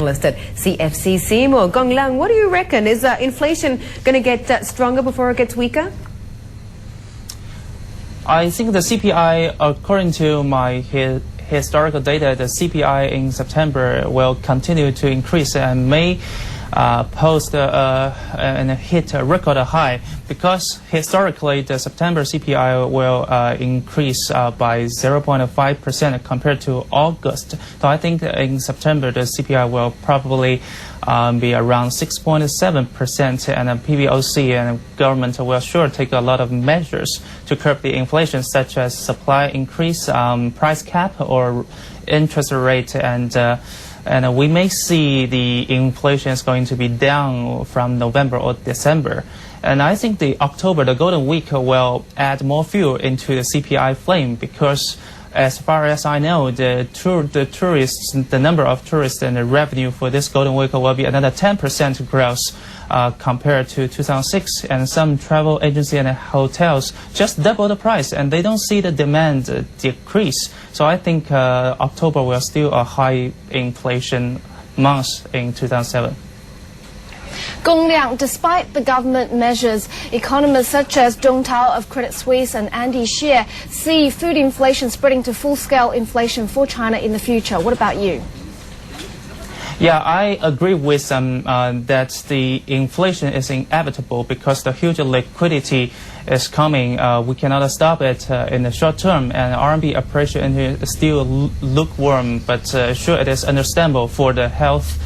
Analyst at CFC Seymour. Gong Liang, what do you reckon? Is inflation going to get stronger before it gets weaker? I think the CPI, according to my historical data, the CPI in September will continue to increase and may post and hit a record high, because historically the September CPI will increase by 0.5% compared to August. So I think in September the CPI will probably be around 6.7%, and PBOC and government will sure take a lot of measures to curb the inflation, such as supply increase, price cap, or interest rate, and we may see the inflation is going to be down from November or December. And I think the October, the Golden Week, will add more fuel into the CPI flame, because as far as I know, the number of tourists and the revenue for this Golden Week will be another 10% growth compared to 2006. And some travel agency and hotels just double the price, and they don't see the demand decrease. So I think October will still a high inflation month in 2007. Gong Liang, despite the government measures, economists such as Zhong Tao of Credit Suisse and Andy Xie see food inflation spreading to full-scale inflation for China in the future. What about you? Yeah, I agree with them that the inflation is inevitable, because the huge liquidity is coming. We cannot stop it in the short term, and RMB appreciation is still lukewarm, but sure, it is understandable for the health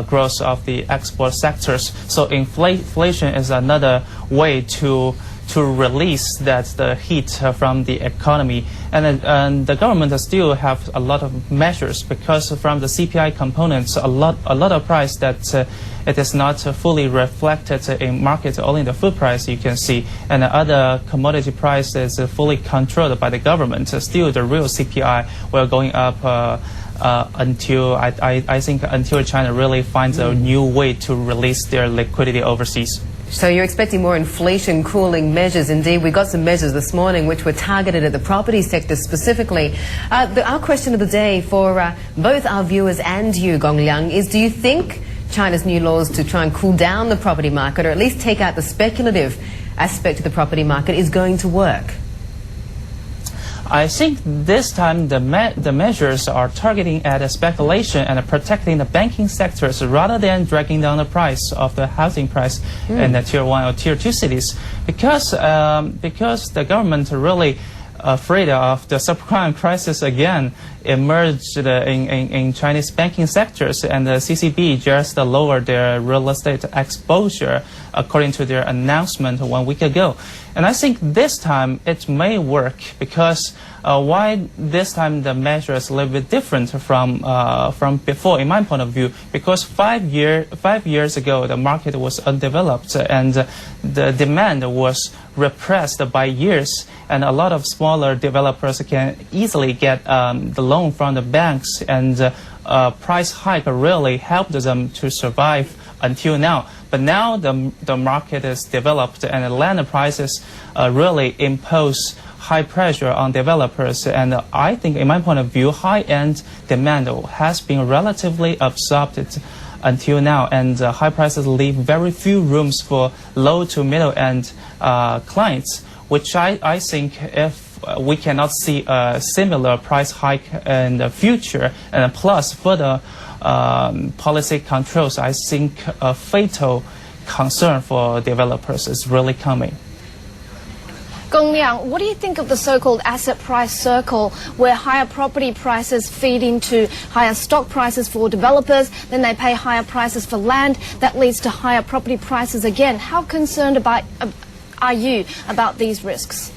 growth of the export sectors. So inflation is another way to release the heat from the economy, and the government still have a lot of measures, because from the CPI components, a lot of price that it is not fully reflected in market. Only the food price you can see, and the other commodity price is fully controlled by the government. Still, the real CPI will going up until I think until China really finds a new way to release their liquidity overseas. So you're expecting more inflation cooling measures. Indeed, we got some measures this morning which were targeted at the property sector specifically. Our question of the day for both our viewers and you, Gong Liang, is: do you think China's new laws to try and cool down the property market, or at least take out the speculative aspect of the property market, is going to work? I think this time the measures are targeting at speculation and protecting the banking sectors, rather than dragging down the price of the housing price in the Tier 1 or Tier 2 cities, because the government really afraid of the subprime crisis again emerged in Chinese banking sectors, and the CCB just lowered their real estate exposure according to their announcement 1 week ago. And I think this time it may work, because why this time the measure is a little bit different from before, in my point of view, because 5 years ago the market was undeveloped and the demand was repressed by years, and a lot of smaller developers can easily get the loan from the banks, and price hike really helped them to survive until now. But now the market is developed, and the land prices really impose high pressure on developers, and I think, in my point of view, high-end demand has been relatively absorbed until now, and high prices leave very few rooms for low to middle-end clients, which I think, if we cannot see a similar price hike in the future, and plus further policy controls, I think a fatal concern for developers is really coming. Gong Liang, what do you think of the so-called asset price circle, where higher property prices feed into higher stock prices for developers, then they pay higher prices for land, that leads to higher property prices again? How concerned are you about these risks?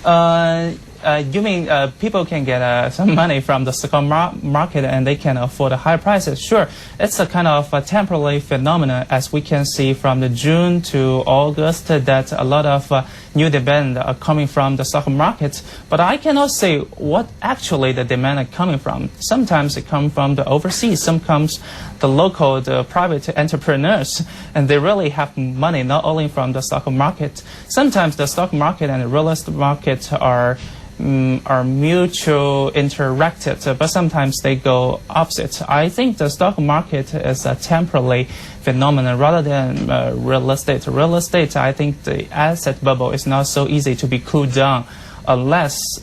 You mean people can get some money from the stock market and they can afford high prices? Sure, it's a kind of a temporary phenomenon, as we can see from the June to August, that a lot of new demand are coming from the stock market. But I cannot say what actually the demand are coming from. Sometimes it comes from the overseas, some comes the local, the private entrepreneurs, and they really have money not only from the stock market. Sometimes the stock market and the real estate market are are mutual interacted, but sometimes they go opposite. I think the stock market is a temporary phenomenon rather than real estate. Real estate, I think the asset bubble is not so easy to be cooled down unless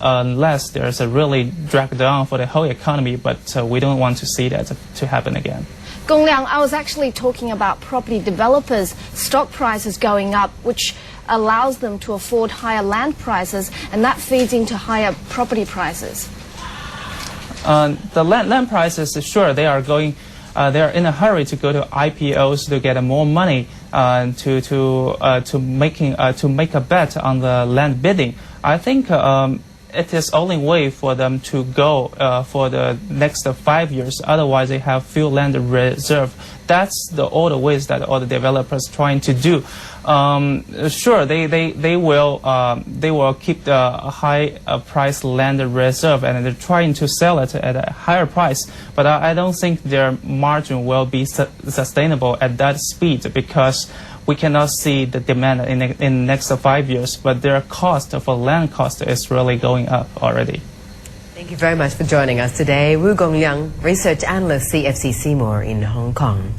there's a really drag down for the whole economy, but we don't want to see that to happen again. Gong Liang, I was actually talking about property developers' stock prices going up, which allows them to afford higher land prices, and that feeds into higher property prices. The land prices, sure, they are going. They are in a hurry to go to IPOs to get more money to make a bet on the land bidding. I think it is only way for them to go for the next 5 years. Otherwise, they have few land reserve. That's all the ways that all the developers trying to do. Sure, they will keep the high price land reserve, and they're trying to sell it at a higher price. But I don't think their margin will be sustainable at that speed, because we cannot see the demand in the next 5 years. But their cost for land cost is really going up already. Thank you very much for joining us today. Gong Liang, research analyst, CFC Seymour in Hong Kong.